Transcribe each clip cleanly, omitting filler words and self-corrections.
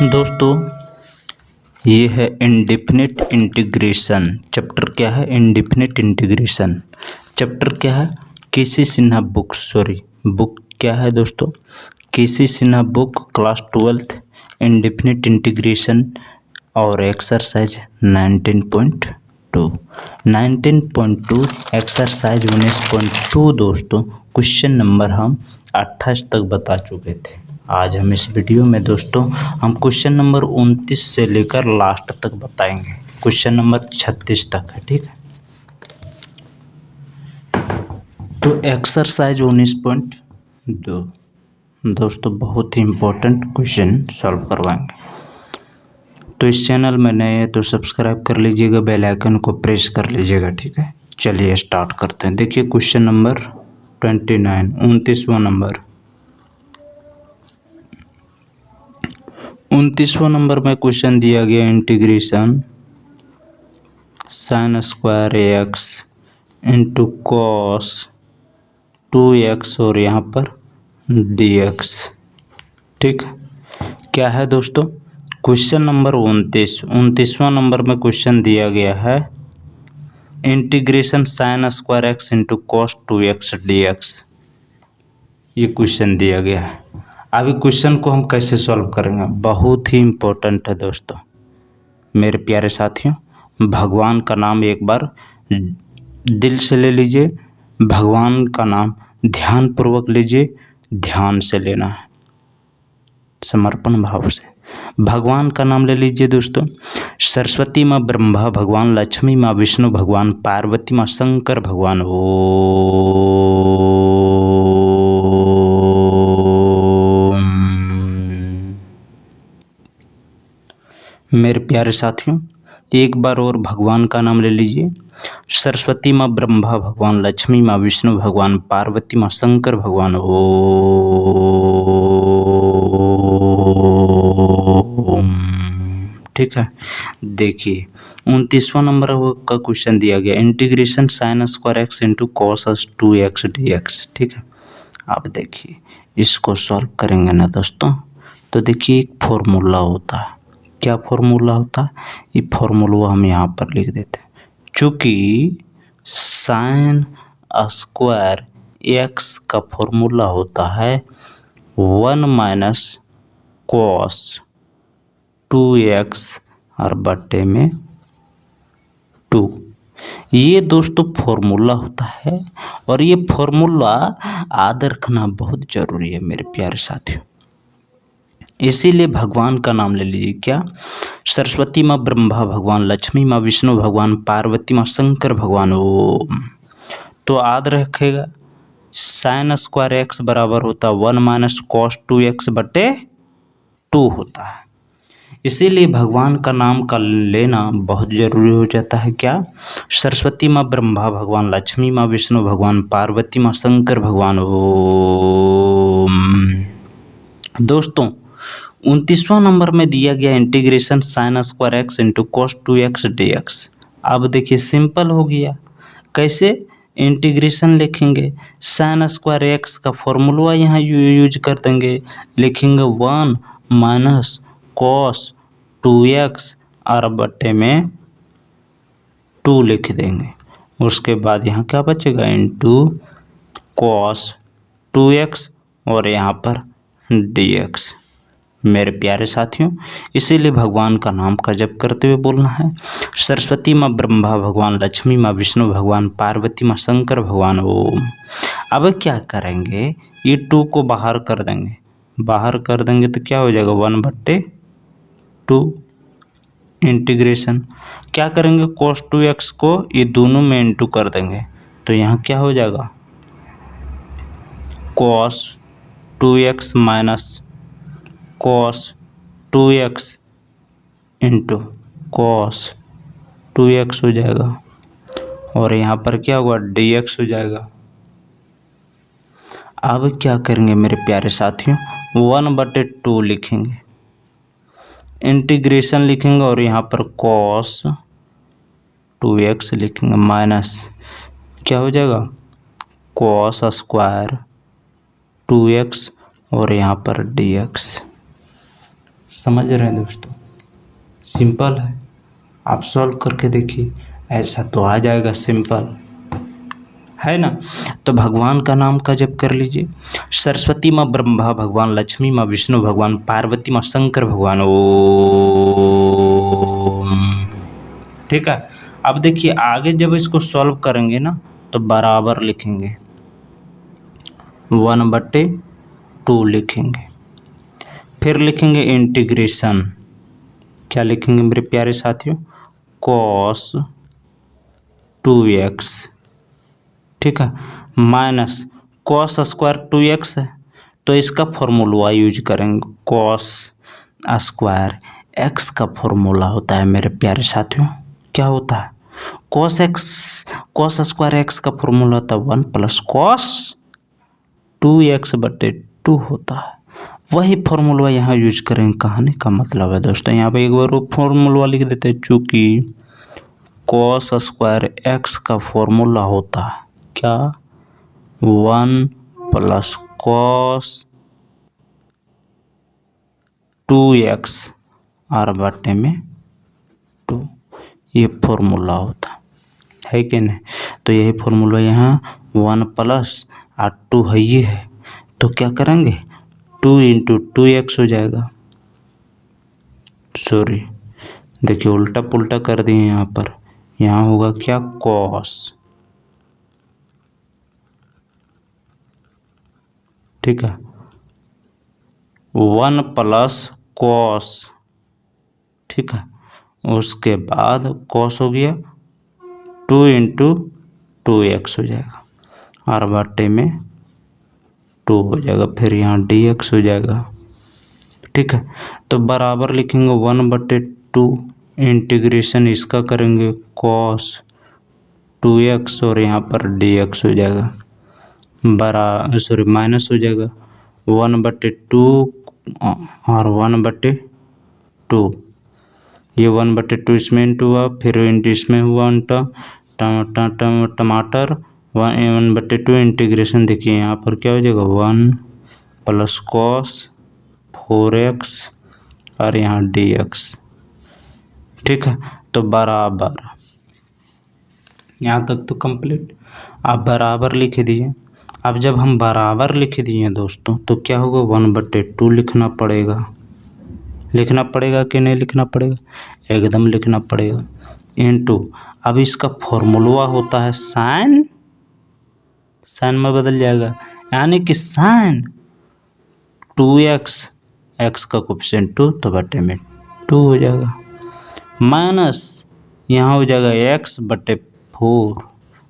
दोस्तों ये है इंडेफिनिट इंटीग्रेशन। चैप्टर क्या है? Indefinite integration. चैप्टर क्या है? केसी सिन्हा बुक क्या है दोस्तों? KC Sinha book class 12th indefinite integration और एक्सरसाइज 19.2 एक्सरसाइज 19.2 दोस्तों क्वेश्चन नंबर हम 28 तक बता चुके थे। आज हम इस वीडियो में दोस्तों हम क्वेश्चन नंबर 29 से लेकर लास्ट तक बताएंगे। क्वेश्चन नंबर 36 तक है, ठीक है। तो एक्सरसाइज 19.2 दोस्तों बहुत ही इम्पोर्टेंट क्वेश्चन सॉल्व करवाएंगे। तो इस चैनल में नए हैं तो सब्सक्राइब कर लीजिएगा, बेल आइकन को प्रेस कर लीजिएगा, ठीक है। चलिए स्टार्ट करते हैं। देखिए क्वेश्चन नंबर 29 29वां नंबर 29वां नंबर में क्वेश्चन दिया गया integration sign square x into cos 2x और यहाँ पर dx, ठीक है। क्या है दोस्तों? क्वेश्चन नंबर 29वां नंबर में क्वेश्चन दिया गया है integration sign square x into cos 2x dx। ये क्वेश्चन दिया गया है। अभी क्वेश्चन को हम कैसे सॉल्व करेंगे? बहुत ही इम्पोर्टेंट है दोस्तों मेरे प्यारे साथियों। भगवान का नाम एक बार दिल से ले लीजिए, भगवान का नाम ध्यान पूर्वक लीजिए, ध्यान से लेना है, समर्पण भाव से। भगवान का नाम ले लीजिए दोस्तों। सरस्वती माँ ब्रह्मा भगवान, लक्ष्मी माँ विष्णु भगवान, पार्वती माँ शंकर भगवान। मेरे प्यारे साथियों एक बार और भगवान का नाम ले लीजिए। सरस्वती माँ ब्रह्मा भगवान, लक्ष्मी माँ विष्णु भगवान, पार्वती माँ शंकर भगवान। ओम, ठीक है। देखिए 29वां नंबर का क्वेश्चन दिया गया integration sign square x into cos 2x dx, ठीक है। आप देखिए इसको सॉल्व करेंगे ना दोस्तों, तो देखिए एक फॉर्मूला होता है। क्या फॉर्मूला होता है? ये फॉर्मूला हम यहाँ पर लिख देते हैं। चूँकि साइन स्क्वायर एक्स का फॉर्मूला होता है 1 माइनस कॉस 2x और बटे में 2। ये दोस्तों फॉर्मूला होता है और ये फॉर्मूला याद रखना बहुत ज़रूरी है मेरे प्यारे साथियों। इसीलिए भगवान का नाम ले लीजिए। क्या? सरस्वती माँ ब्रह्मा भगवान, लक्ष्मी माँ विष्णु भगवान, पार्वती माँ शंकर भगवान। ओम। तो याद रखेगा साइन स्क्वायर एक्स बराबर होता है 1 माइनस कॉस 2x बटे 2 होता है। इसीलिए भगवान का नाम का लेना बहुत ज़रूरी हो जाता है। क्या? सरस्वती माँ ब्रह्मा भगवान, लक्ष्मी माँ विष्णु भगवान, पार्वती माँ शंकर भगवान। ओम। दोस्तों 29वां नंबर में दिया गया integration sign square x into cos 2x dx। अब देखिए सिंपल हो गया। कैसे इंटीग्रेशन लिखेंगे? साइन स्क्वायर एक्स का फॉर्मूला यहाँ यूज कर देंगे, लिखेंगे 1 माइनस कॉस 2x और बटे में 2 लिख देंगे। उसके बाद यहाँ क्या बचेगा? इंटू कॉस 2x और यहाँ पर dx। मेरे प्यारे साथियों इसीलिए भगवान का नाम का जप करते हुए बोलना है सरस्वती माँ ब्रह्मा भगवान, लक्ष्मी माँ विष्णु भगवान, पार्वती माँ शंकर भगवान। ओम। अब क्या करेंगे? ये 2 को बाहर कर देंगे। बाहर कर देंगे तो क्या हो जाएगा? 1/2 इंटीग्रेशन। क्या करेंगे? cos 2x को ये दोनों में इंटू कर देंगे तो यहाँ क्या हो जाएगा? cos 2x minus cos 2x into cos 2x हो जाएगा और यहाँ पर क्या हुआ? dx हो जाएगा। अब क्या करेंगे मेरे प्यारे साथियों? 1/2 लिखेंगे, इंटीग्रेशन लिखेंगे और यहाँ पर cos 2x लिखेंगे माइनस क्या हो जाएगा? cos स्क्वायर 2x और यहाँ पर dx। समझ रहे हैं दोस्तों, सिंपल है। आप सॉल्व करके देखिए, ऐसा तो आ जाएगा, सिंपल है ना। तो भगवान का नाम का जप कर लीजिए। सरस्वती माँ ब्रह्मा भगवान, लक्ष्मी माँ विष्णु भगवान, पार्वती माँ शंकर भगवान, ओम। ठीक है। अब देखिए आगे जब इसको सॉल्व करेंगे ना तो बराबर लिखेंगे, 1/2 लिखेंगे। फिर लिखेंगे इंटीग्रेशन, क्या लिखेंगे मेरे प्यारे साथियों, cos 2x, ठीक है, माइनस cos स्क्वायर 2x है तो इसका फॉर्मूला यूज करेंगे, cos स्क्वायर x का फॉर्मूला होता है मेरे प्यारे साथियों, क्या होता है, cos स्क्वायर x का फॉर्मूला होता है 1 + cos 2x/2 होता है। वही फॉर्मूला यहाँ यूज करेंगे, कहने का मतलब है दोस्तों, यहाँ पे एक बार वो फॉर्मूला लिख देते हैं, चूँकि cos स्क्वायर x का फॉर्मूला होता है क्या, 1 + cos 2x/2, ये फॉर्मूला होता है कि नहीं। तो यही फॉर्मूला यहाँ 1 + 2 है, ये है, तो क्या करेंगे 2 × 2x हो जाएगा, सॉरी देखिए उल्टा पुल्टा कर दिए यहाँ पर, यहाँ होगा क्या cos, ठीक है, 1 + cos, ठीक है, उसके बाद cos हो गया 2 × 2x हो जाएगा, r/2 हो जाएगा, फिर यहाँ dx हो जाएगा, ठीक है। तो बराबर लिखेंगे 1/2, इंटीग्रेशन इसका करेंगे cos 2x और यहाँ पर dx हो जाएगा, माइनस हो जाएगा 1/2 और 1/2, ये 1/2 इसमें इंटू हुआ, फिर इसमें हुआ टमाटर 1/2 इंटीग्रेशन, देखिए यहाँ पर क्या हो जाएगा 1 + cos 4x और यहाँ dx, ठीक है। तो बराबर, यहाँ तक तो कंप्लीट, आप बराबर लिख दिए। अब जब हम बराबर लिख दिए दोस्तों तो क्या होगा 1/2 लिखना पड़ेगा, लिखना पड़ेगा कि नहीं लिखना पड़ेगा, एकदम लिखना पड़ेगा, इनटू, अब इसका फॉर्मूला होता है साइन में बदल जाएगा, यानी कि साइन 2x, x का कोफिशिएंट 2 तो बटे में 2 हो जाएगा, माइनस यहाँ हो जाएगा x/4,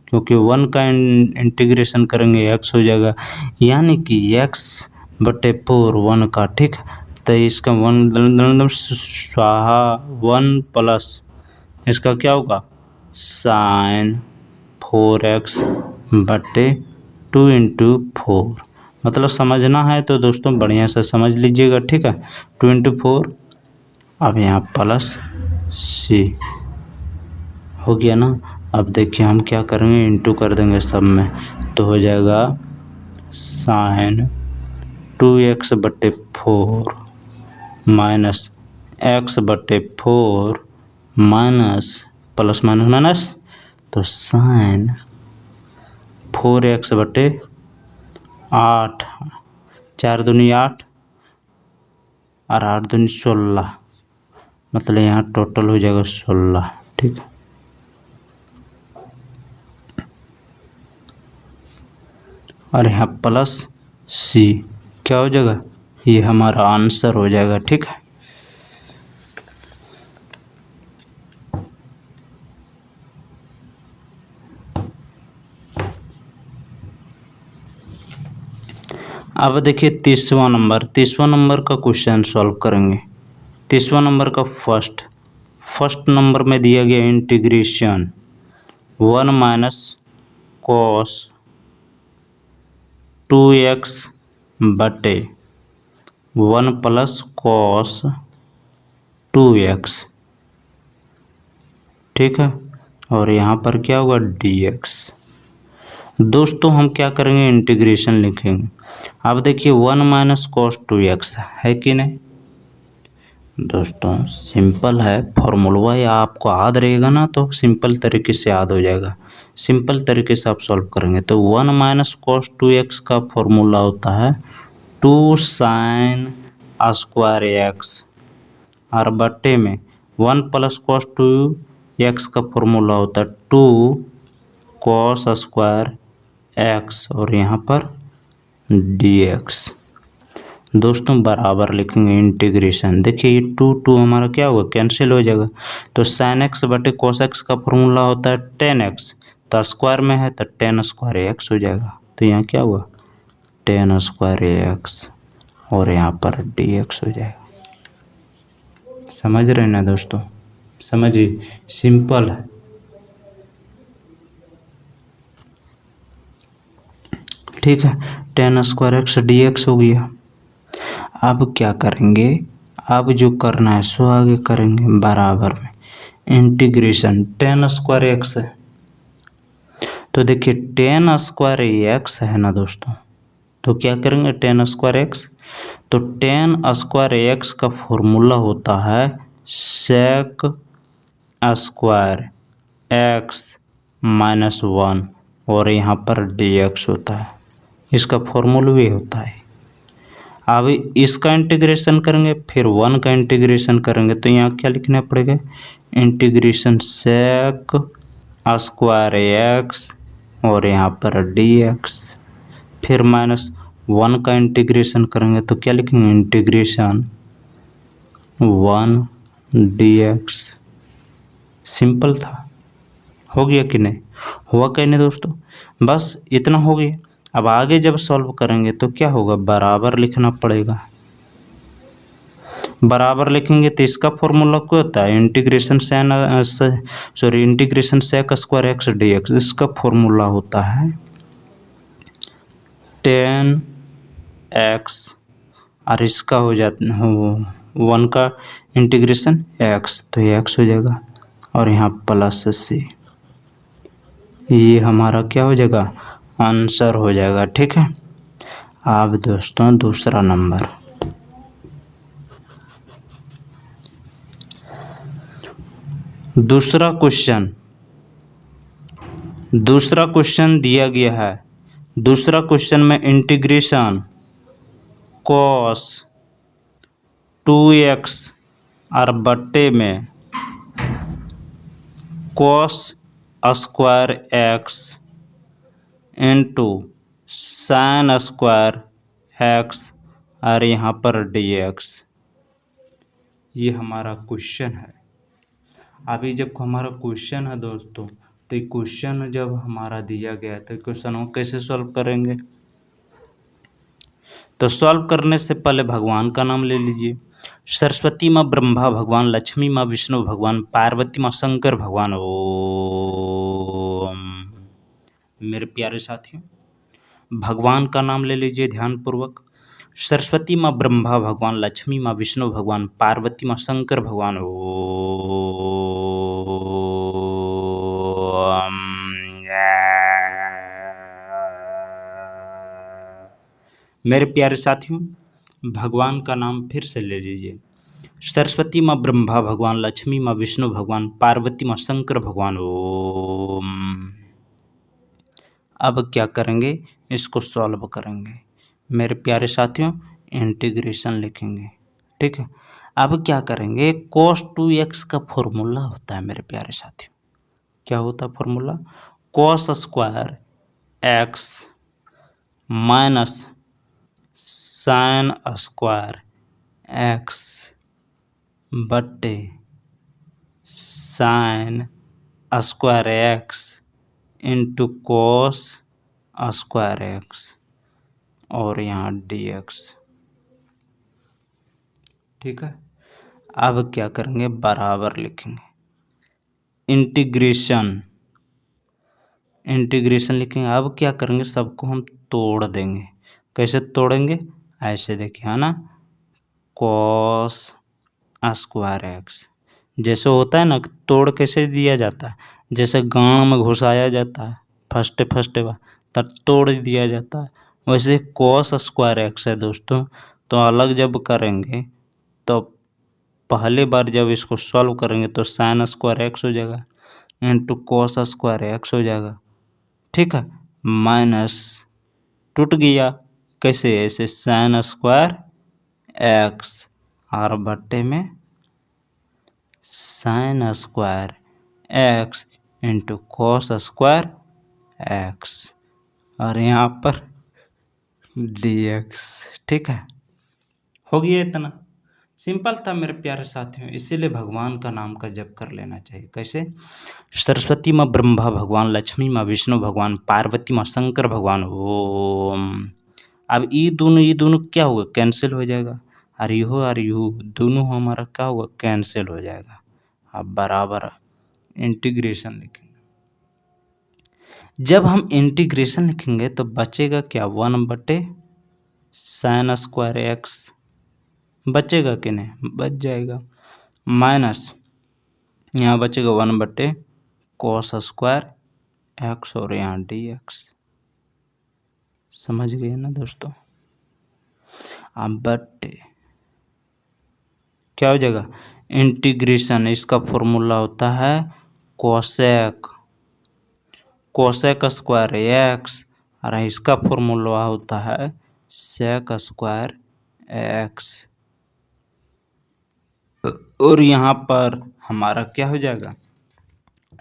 क्योंकि 1 का इंटीग्रेशन करेंगे x हो जाएगा, यानी कि x/4 1 का, ठीक है। तो इसका 1 स्वाहा 1 प्लस इसका क्या होगा साइन 4x/2 × 4, मतलब समझना है तो दोस्तों बढ़िया से समझ लीजिएगा, ठीक है, 2 × 4, अब यहाँ प्लस c हो गया ना। अब देखिए हम क्या करेंगे, इंटू कर देंगे सब में, तो हो जाएगा sine 2x/4 minus x/4 minus plus minus, तो साइन 4x/8, 4 दूनी 8 और 8 दूनी 16, मतलब यहाँ टोटल हो जाएगा 16, ठीक है। और यहाँ प्लस c क्या हो जाएगा, ये हमारा आंसर हो जाएगा, ठीक है। अब देखिए तीसवां नंबर का क्वेश्चन सॉल्व करेंगे। तीसवां नंबर का फर्स्ट नंबर में दिया गया इंटीग्रेशन 1 - cos 2x बटे 1 + cos 2x, ठीक है, और यहाँ पर क्या होगा dx। दोस्तों हम क्या करेंगे, इंटीग्रेशन लिखेंगे। अब देखिए 1 - cos 2x है कि नहीं, दोस्तों सिंपल है फॉर्मूला, या आपको याद रहेगा ना तो सिंपल तरीके से याद हो जाएगा। सिंपल तरीके से आप सॉल्व करेंगे तो 1 माइनस कॉस 2x का फॉर्मूला होता है 2 साइन स्क्वायर एक्स, और बट्टे में 1 प्लस कॉस 2x का फॉर्मूला होता है 2 कॉस स्क्वायर एक्स, और यहाँ पर dx। दोस्तों बराबर लिखेंगे इंटीग्रेशन। देखिए ये 2 हमारा क्या होगा, कैंसिल हो जाएगा। तो साइन एक्स बटे कॉस एक्स का फॉर्मूला होता है 10x, तो स्क्वायर में है तो 10 स्क्वायर एक्स हो जाएगा। तो यहाँ क्या हुआ 10 स्क्वायर एक्स, और यहाँ पर dx हो जाएगा। समझ रहे हैं ना दोस्तों, समझिए सिंपल है। ठीक है, 10 स्क्वायर एक्स dx हो गया। अब क्या करेंगे, अब जो करना है सो आगे करेंगे बराबर में इंटीग्रेशन 10 स्क्वायर एक्स है। तो देखिए 10 स्क्वायर एक्स है ना दोस्तों, तो क्या करेंगे 10 स्क्वायर एक्स, तो 10 स्क्वायर एक्स का फॉर्मूला होता है सेक स्क्वायर एक्स माइनस 1, और यहाँ पर dx होता है, इसका फॉर्मूला भी होता है। अब इसका इंटीग्रेशन करेंगे फिर 1 का इंटीग्रेशन करेंगे, तो यहाँ क्या लिखना पड़ेगा इंटीग्रेशन सेक स्क्वायर एक्स, और यहाँ पर dx, फिर माइनस 1 का इंटीग्रेशन करेंगे तो क्या लिखेंगे इंटीग्रेशन 1 dx। सिंपल था, हो गया कि नहीं, हुआ कि नहीं दोस्तों, बस इतना हो गया। अब आगे जब सॉल्व करेंगे तो क्या होगा, बराबर लिखना पड़ेगा। बराबर लिखेंगे तो इसका फॉर्मूला क्या होता है integration integration sec square X dx, इसका फॉर्मूला होता है 10x, और इसका हो जाता है 1 का इंटीग्रेशन x, तो x हो जाएगा, और यहाँ प्लस c, ये हमारा क्या हो जाएगा आंसर हो जाएगा। ठीक है, अब दोस्तों दूसरा नंबर, दूसरा क्वेश्चन दिया गया है। दूसरा क्वेश्चन में इंटीग्रेशन कॉस 2x और बट्टे में cos square x into sine square x, और यहाँ पर dx, ये हमारा क्वेश्चन है। अभी जब हमारा क्वेश्चन है दोस्तों, तो ये क्वेश्चन जब हमारा दिया गया है तो क्वेश्चन को कैसे सॉल्व करेंगे, तो सॉल्व करने से पहले भगवान का नाम ले लीजिए। सरस्वती माँ ब्रह्मा भगवान, लक्ष्मी माँ विष्णु भगवान, पार्वती माँ शंकर भगवान। ओम। मेरे प्यारे साथियों भगवान का नाम ले लीजिए ध्यानपूर्वक। सरस्वती माँ ब्रह्मा भगवान, लक्ष्मी माँ विष्णु भगवान, पार्वती माँ शंकर भगवान। ओम। मेरे प्यारे साथियों भगवान का नाम फिर से ले लीजिए। सरस्वती माँ ब्रह्मा भगवान, लक्ष्मी माँ विष्णु भगवान, पार्वती माँ शंकर भगवान। ओम। अब क्या करेंगे, इसको सॉल्व करेंगे। मेरे प्यारे साथियों इंटीग्रेशन लिखेंगे। ठीक है, अब क्या करेंगे, cos 2x का फॉर्मूला होता है मेरे प्यारे साथियों, क्या होता है formula, cos square x minus sine square x बट्टे sine square x into cos square x, और यहाँ dx। ठीक है, अब क्या करेंगे, बराबर लिखेंगे इंटीग्रेशन लिखेंगे। अब क्या करेंगे, सबको हम तोड़ देंगे। कैसे तोड़ेंगे, ऐसे देखिए है ना, कॉस स्क्वायर एक्स, जैसे होता है ना, तोड़ कैसे दिया जाता है, जैसे गांव में घुसाया जाता है फर्स्ट तब तोड़ दिया जाता है, वैसे कॉस स्क्वायर एक्स है दोस्तों। तो अलग जब करेंगे तो पहले बार जब इसको सॉल्व करेंगे तो साइन स्क्वायर एक्स हो जाएगा इंटू कॉस स्क्वायर एक्स हो जाएगा, ठीक है, माइनस टूट गया कैसे, ऐसे साइन स्क्वायर एक्स और बट्टे में sign square x into cos square x और यहाँ पर डी एक्स, ठीक है। हो गया इतना सिंपल था मेरे प्यारे साथियों, इसीलिए भगवान का नाम का जप कर लेना चाहिए। कैसे, सरस्वती माँ ब्रह्मा भगवान, लक्ष्मी माँ विष्णु भगवान, पार्वती माँ शंकर भगवान, ओम। अब ये दोनों क्या होगा, कैंसिल हो जाएगा, और यू दोनों हमारा क्या होगा, कैंसिल हो जाएगा। अब बराबर इंटीग्रेशन लिखेंगे, जब हम इंटीग्रेशन लिखेंगे तो बचेगा क्या, 1/, साइन स्क्वायर एक्स बचेगा कि नहीं, बच जाएगा, माइनस यहाँ बचेगा 1/, कॉस स्क्वायर एक्स और यहाँ डी एक्स। समझ गए ना दोस्तों। अब बट्टे क्या हो जाएगा, इंटीग्रेशन, इसका फॉर्मूला होता है कोसेक स्क्वायर एक्स और इसका फॉर्मूला होता है सेक स्क्वायर एक्स, और यहाँ पर हमारा क्या हो जाएगा,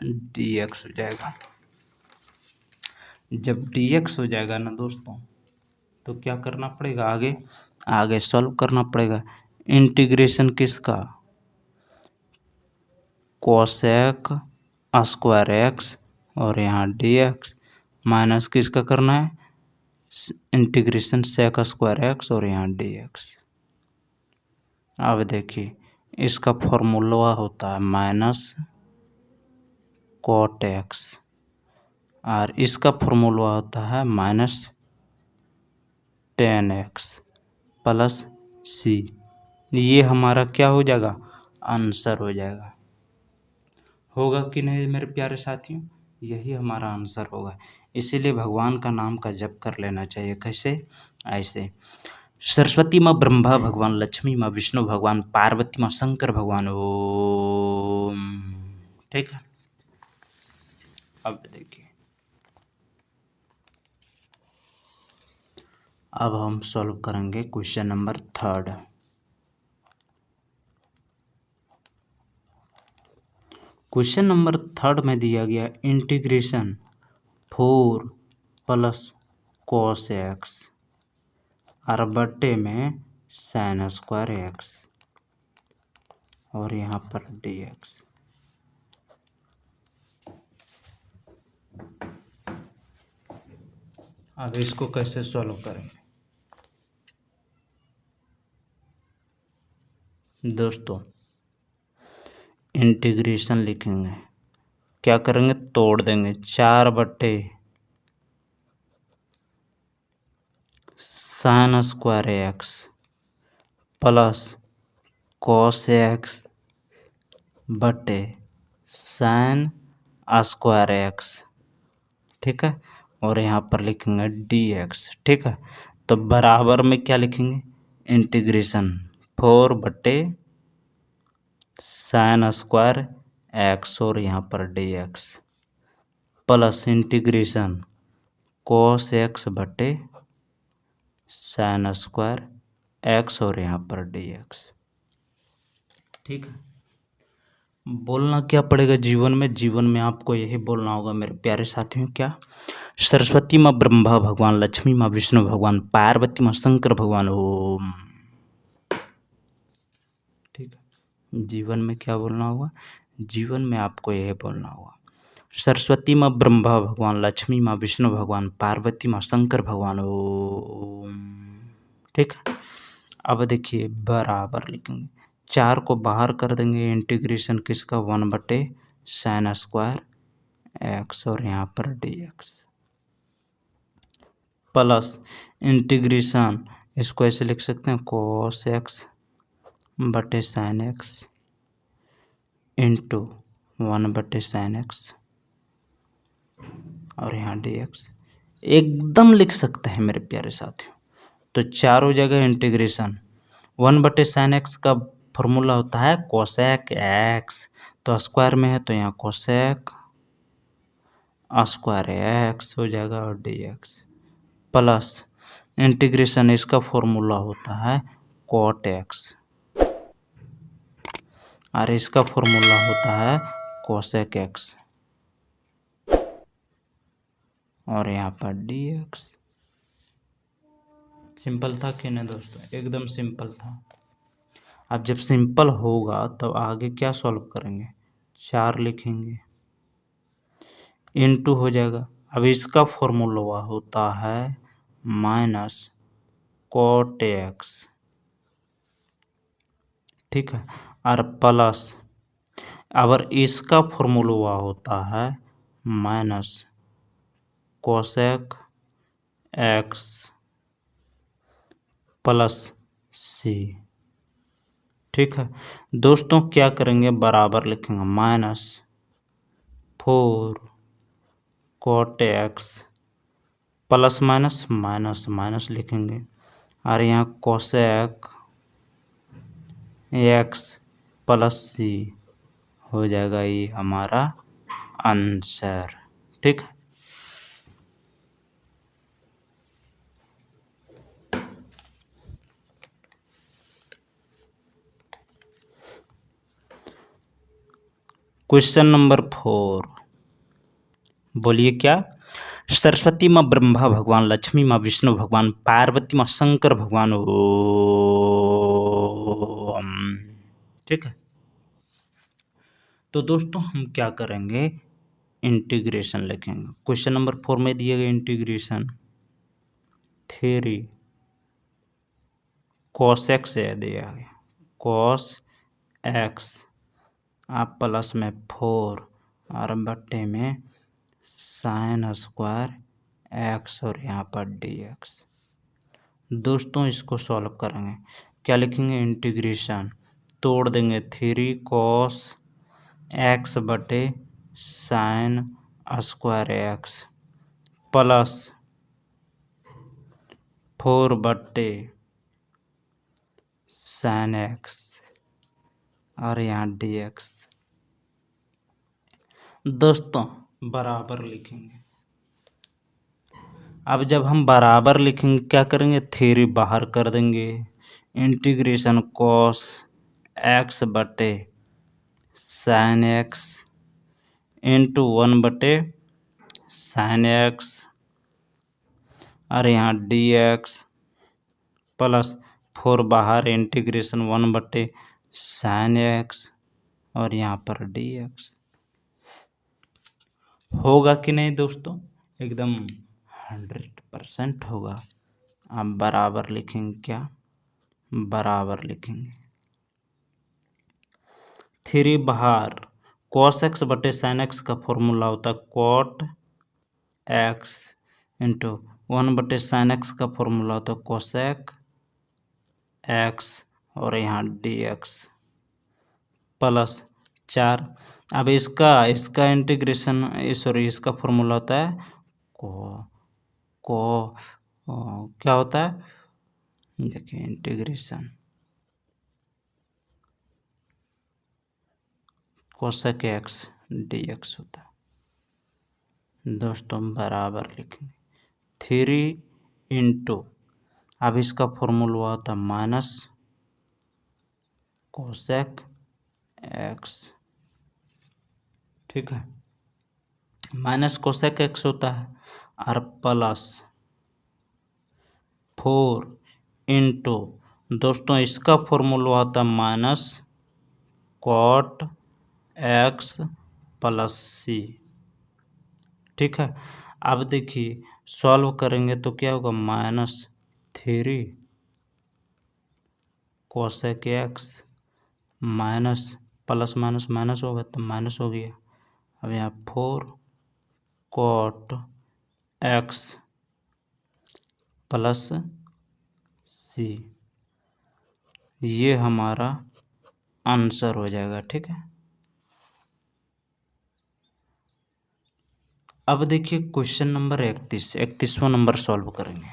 डी एक्स हो जाएगा। जब डी एक्स हो जाएगा ना दोस्तों तो क्या करना पड़ेगा, आगे सॉल्व करना पड़ेगा। इंटीग्रेशन किसका, कोसेक स्क्वायर एक्स और यहाँ डी एक्स, माइनस किसका करना है, इंटीग्रेशन सेक स्क्वायर एक्स और यहाँ डी एक्स। अब देखिए इसका फॉर्मूला होता है माइनस कॉट एक्स और इसका फॉर्मूला होता है माइनस टेन एक्स प्लस सी। ये हमारा क्या हो जाएगा, आंसर हो जाएगा। होगा कि नहीं मेरे प्यारे साथियों, यही हमारा आंसर होगा। इसीलिए भगवान का नाम का जप कर लेना चाहिए। कैसे, ऐसे सरस्वती माँ ब्रह्मा भगवान, लक्ष्मी माँ विष्णु भगवान, पार्वती माँ शंकर भगवान, ओम, ठीक है। अब देखिए, अब हम सॉल्व करेंगे क्वेश्चन नंबर 3। क्वेश्चन नंबर 3 में दिया गया इंटीग्रेशन 4 प्लस कॉस एक्स और बट्टे में साइन स्क्वायर एक्स और यहाँ पर डी एक्स। अब इसको कैसे सॉल्व करेंगे दोस्तों, इंटीग्रेशन लिखेंगे, क्या करेंगे, तोड़ देंगे, 4/, sign square x plus cos x बटे साइन स्क्वायर एक्स, ठीक है, और यहाँ पर लिखेंगे डी एक्स, ठीक है। तो बराबर में क्या लिखेंगे, इंटीग्रेशन 4/, साइन स्क्वायर एक्स और यहाँ पर D x plus integration cos x बटे साइन स्क्वायर एक्स और यहाँ पर डी एक्स, ठीक है। बोलना क्या पड़ेगा जीवन में आपको यही बोलना होगा मेरे प्यारे साथियों, क्या, सरस्वती माँ ब्रह्मा भगवान, लक्ष्मी माँ विष्णु भगवान, पार्वती माँ शंकर भगवान, ओम, ठीक है। जीवन में क्या बोलना होगा, जीवन में आपको यही बोलना होगा, सरस्वती माँ ब्रह्मा भगवान, लक्ष्मी माँ विष्णु भगवान, पार्वती माँ शंकर भगवान, ओम, ठीक है। अब देखिए बराबर लिखेंगे, 4 को बाहर कर देंगे, इंटीग्रेशन किसका, 1/, साइन स्क्वायर एक्स और यहाँ पर डी एक्स प्लस इंटीग्रेशन, इसको ऐसे लिख सकते हैं, कॉस एक्स बटे sine x into 1/, sine x और यहाँ डी एक्स एकदम लिख सकते हैं मेरे प्यारे साथियों। तो 4 हो जाएगा इंटीग्रेशन, 1/, साइन एक्स का फॉर्मूला होता है कोसेक एक्स, तो स्क्वायर में है तो यहाँ कोसेक स्क्वायर एक्स हो जाएगा और डी एक्स प्लस इंटीग्रेशन इसका फॉर्मूला होता है कोट एक्स और इसका फॉर्मूला होता है कोसेक एक्स और यहाँ पर डी एक्स। सिंपल था कि नहीं दोस्तों? एकदम सिंपल था। अब जब सिंपल होगा तब आगे क्या सॉल्व करेंगे? 4 लिखेंगे, इनटू हो जाएगा। अब इसका फॉर्मूला होता है माइनस कोट एक्स, ठीक है, और प्लस अगर इसका फॉर्मूला होता है minus cosec X plus C, ठीक है दोस्तों। क्या करेंगे? बराबर लिखेंगे minus 4 cot X plus minus minus minus लिखेंगे और यहाँ कोसेक एक्स प्लस सी हो जाएगा, ये हमारा आंसर, ठीक है। क्वेश्चन नंबर 4, बोलिए क्या? सरस्वती माँ ब्रह्मा भगवान, लक्ष्मी माँ विष्णु भगवान, पार्वती माँ शंकर भगवान ओम, ठीक है। तो दोस्तों हम क्या करेंगे? इंटीग्रेशन लिखेंगे। क्वेश्चन नंबर 4 में दिए गए इंटीग्रेशन 3 कॉस एक्स दिया गया, कॉस एक्स आप प्लस में 4 और बट्टे में साइन स्क्वायर एक्स और यहाँ पर डी एक्स। दोस्तों इसको सॉल्व करेंगे, क्या लिखेंगे? इंटीग्रेशन तोड़ देंगे 3 कॉस एक्स बटे साइन स्क्वायर एक्स प्लस 4 बटे साइन एक्स और यहाँ डी एक्स। दोस्तों बराबर लिखेंगे। अब जब हम बराबर लिखेंगे क्या करेंगे? 3 बाहर कर देंगे, इंटीग्रेशन कॉस एक्स बटे साइन एक्स इंटू 1 बटे साइन एक्स और यहाँ डी एक्स प्लस 4 बाहर, इंटीग्रेशन 1 बटे साइन एक्स और यहाँ पर डी एक्स। होगा कि नहीं दोस्तों? एकदम 100% होगा। अब बराबर लिखेंगे, क्या बराबर लिखेंगे? 3 बाहर, कॉस एक्स बटे साइन एक्स का फॉर्मूला होता है कॉट एक्स इंटू 1 बटे साइन एक्स का फॉर्मूला होता है कोसेक एक्स और यहाँ डी एक्स प्लस 4। अब इसका इंटीग्रेशन सॉरी इसका फॉर्मूला होता है क्या होता है? देखिए integration cosec x D x होता है। दोस्तों बराबर लिखेंगे 3 इंटू, अब इसका फॉर्मूला होता है माइनस कोसेक एक्स, ठीक है, माइनस कोसेक एक्स होता है और प्लस 4 इंटू, दोस्तों इसका फॉर्मूला होता है minus cot x plus C, ठीक है। अब देखिए सॉल्व करेंगे तो क्या होगा? -3 cosec x minus plus minus minus होगा तो माइनस हो गया। अब यहाँ 4 कॉट एक्स प्लस सी, ये हमारा आंसर हो जाएगा, ठीक है। अब देखिए क्वेश्चन नंबर 31वां नंबर सॉल्व करेंगे।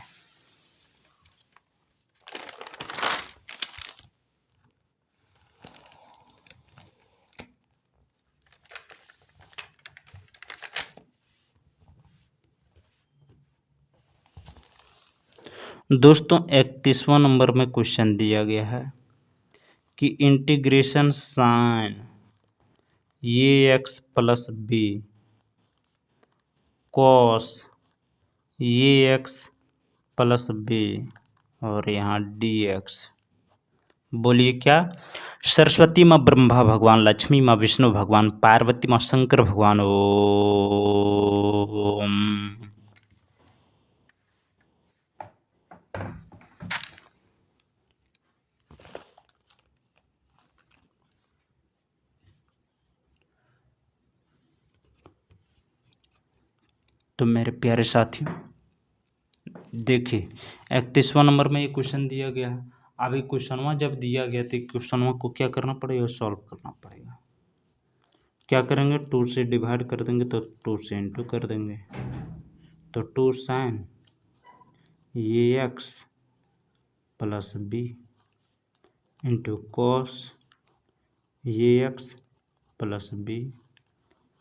दोस्तों 31वां नंबर में क्वेश्चन दिया गया है कि integration sign A X plus B cos A X plus B और यहाँ डी एक्स। बोलिए क्या? सरस्वती माँ ब्रह्मा भगवान, लक्ष्मी माँ विष्णु भगवान, पार्वती माँ शंकर भगवान। ओम। तो मेरे प्यारे साथियों देखिए 31वां नंबर में ये क्वेश्चन दिया गया है। अभी क्वेश्चनवा जब दिया गया तो क्वेश्चनवा को क्या करना पड़ेगा? सॉल्व करना पड़ेगा। क्या करेंगे? 2 से डिवाइड कर देंगे तो 2 से इंटू कर देंगे। तो 2 sine A X plus B into cos A X plus B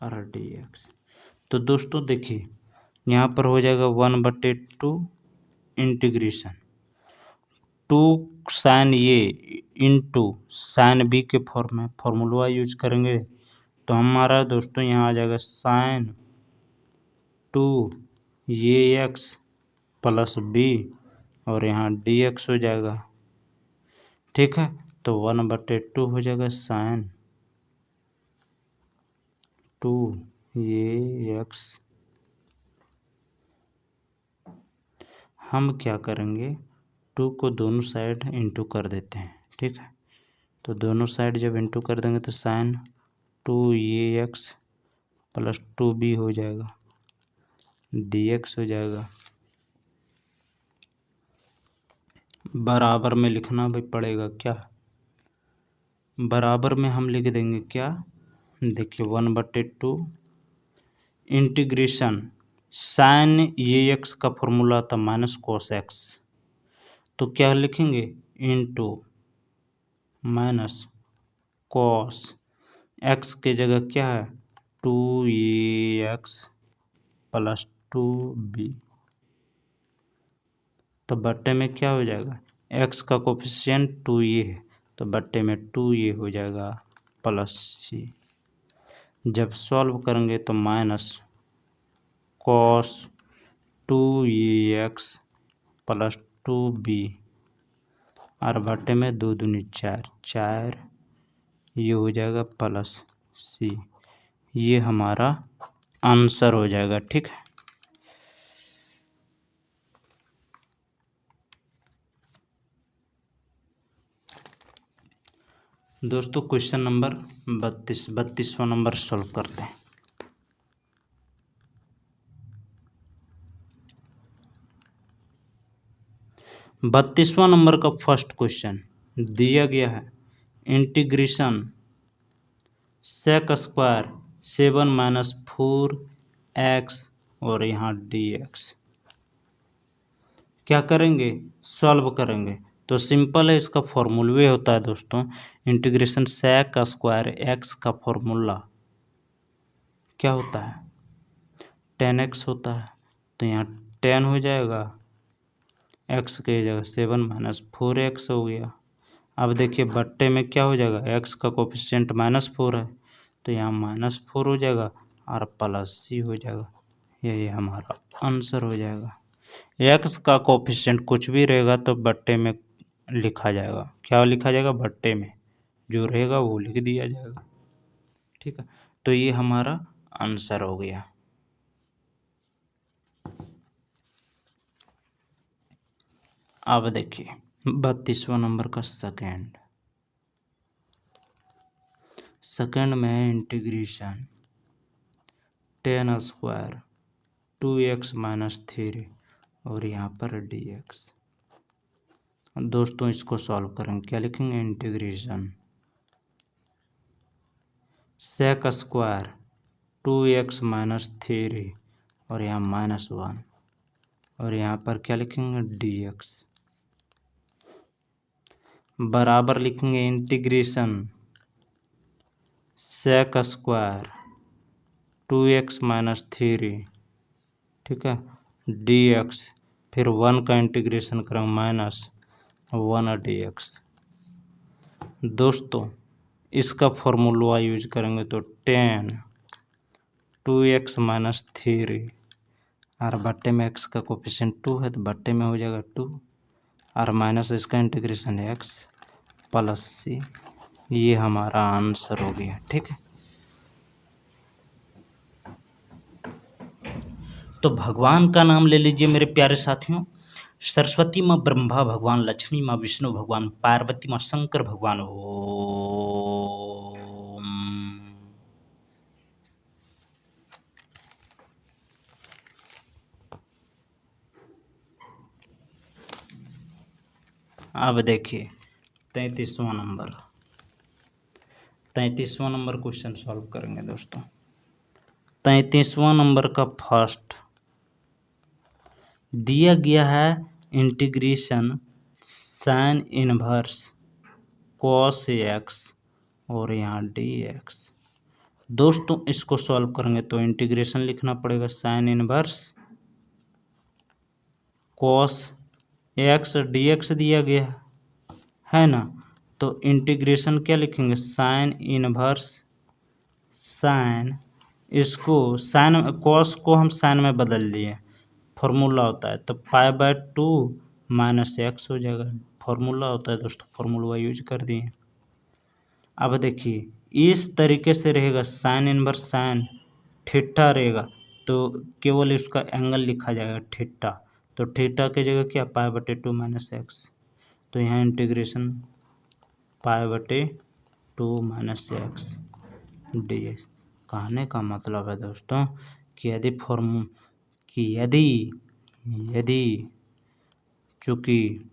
और डी एक्स। तो दोस्तों देखिए यहाँ पर हो जाएगा 1/2 integration 2 sine A into sine B के फॉर्म में फॉर्मूला यूज करेंगे तो हमारा दोस्तों यहाँ आ जाएगा साइन 2 ये एक्स प्लस बी और यहाँ डी एक्स हो जाएगा। ठीक है, तो 1/2 हो जाएगा साइन 2 ये एक्स। हम क्या करेंगे? 2 को दोनों साइड इंटू कर देते हैं। ठीक है, तो दोनों साइड जब इंटू कर देंगे तो साइन 2 ये एक्स प्लस 2b हो जाएगा, डी एक्स हो जाएगा। बराबर में लिखना भी पड़ेगा क्या? बराबर में हम लिख देंगे क्या? देखिए 1/2 इंटीग्रेशन साइन ये एक्स का फॉर्मूला था माइनस कॉस एक्स, तो क्या लिखेंगे? इंटू माइनस कॉस एक्स के जगह क्या है? 2 ये एक्स प्लस 2b। तो बट्टे में क्या हो जाएगा? एक्स का कोफिशिएंट 2 ये है तो बट्टे में 2 ये हो जाएगा प्लस सी। जब सॉल्व करेंगे तो माइनस कॉस 2 ये एक्स प्लस 2b और बट्टे में 2 दूनी 4, 4 ये हो जाएगा प्लस सी। ये हमारा आंसर हो जाएगा। ठीक है, दोस्तों क्वेश्चन नंबर 32वां नंबर सॉल्व करते हैं। बत्तीसवां नंबर का फर्स्ट क्वेश्चन दिया गया है इंटीग्रेशन सेक स्क्वायर 7 - 4x और यहाँ dx। क्या करेंगे? सॉल्व करेंगे तो सिंपल है, इसका फॉर्मूला होता है दोस्तों इंटीग्रेशन सेक स्क्वायर x का फॉर्मूला क्या होता है? 10x होता है। तो यहाँ 10 हो जाएगा, x के जगह 7 - 4x हो गया। अब देखिए बट्टे में क्या हो जाएगा? x का कोफिशिएंट -4 है तो यहाँ -4 हो जाएगा और प्लस सी हो जाएगा। यही हमारा आंसर हो जाएगा। x का कोफिशिएंट कुछ भी रहेगा तो बट्टे में लिखा जाएगा। क्या लिखा जाएगा? बट्टे में जो रहेगा वो लिख दिया जाएगा। ठीक है, तो ये हमारा आंसर हो गया। अब देखिए 32वां नंबर का सेकेंड में है इंटीग्रेशन 10 स्क्वायर 2x - 3 और यहाँ पर dx। दोस्तों इसको सॉल्व करेंगे, क्या लिखेंगे? इंटीग्रेशन सेक स्क्वायर 2x - 3 और यहाँ -1 और यहाँ पर क्या लिखेंगे? dx बराबर लिखेंगे इंटीग्रेशन सेक स्क्वायर 2x - 3, ठीक है, dx फिर 1 का इंटीग्रेशन करेंगे -1 dx। दोस्तों इसका फॉर्मूला यूज करेंगे तो 10 2x - 3 और बट्टे में x का कोफिशिएंट 2 है तो बट्टे में हो जाएगा 2 और माइनस इसका इंटीग्रेशन x प्लस c। ये हमारा आंसर हो गया। ठीक है, तो भगवान का नाम ले लीजिए मेरे प्यारे साथियों। सरस्वती माँ ब्रह्मा भगवान, लक्ष्मी माँ विष्णु भगवान, पार्वती माँ शंकर भगवान। ओम। अब देखिए 33वां नंबर क्वेश्चन सॉल्व करेंगे दोस्तों। 33वां नंबर का फर्स्ट दिया गया है integration sine inverse cos x और यहाँ dx। दोस्तों इसको सॉल्व करेंगे तो इंटीग्रेशन लिखना पड़ेगा sine inverse cos x dx दिया गया है ना, तो इंटीग्रेशन क्या लिखेंगे साइन इनवर्स साइन, इसको साइन कॉस को हम साइन में बदल दिए, फॉर्मूला होता है तो π/2 - x हो जाएगा। फॉर्मूला होता है दोस्तों, फॉर्मूला यूज कर दिए। अब देखिए इस तरीके से रहेगा साइन इनवर्स साइन थीटा रहेगा तो केवल इसका एंगल लिखा जाएगा थीटा, तो थीटा की जगह क्या π/2 - x, तो यहाँ इंटीग्रेशन π/2 - x dx। कहने का मतलब है दोस्तों कि यदि चूँकि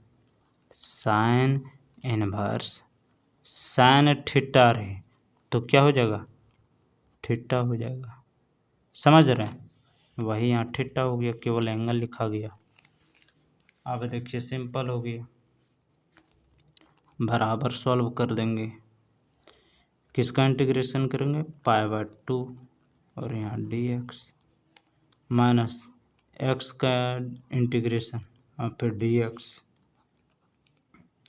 साइन इनवर्स साइन थीटा रहे तो क्या हो जाएगा थीटा हो जाएगा। समझ रहे हैं, वही यहाँ थीटा हो गया, केवल एंगल लिखा गया। अब देखिए सिंपल हो गया, बराबर सॉल्व कर देंगे। किसका इंटीग्रेशन करेंगे π/2 और यहाँ dx माइनस x का इंटीग्रेशन और फिर dx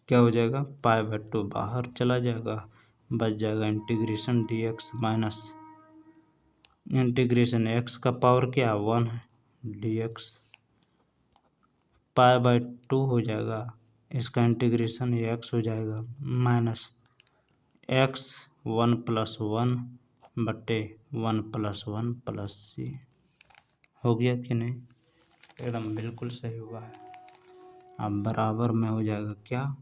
क्या हो जाएगा π/2 बाहर चला जाएगा, बच जाएगा integration dx minus integration x का पावर क्या 1 है dx π/2 हो जाएगा, इसका इंटीग्रेशन x हो जाएगा माइनस x 1 + 1 बटे 1 + 1 + c। हो गया कि नहीं, एकदम बिल्कुल सही हुआ है। अब बराबर में हो जाएगा क्या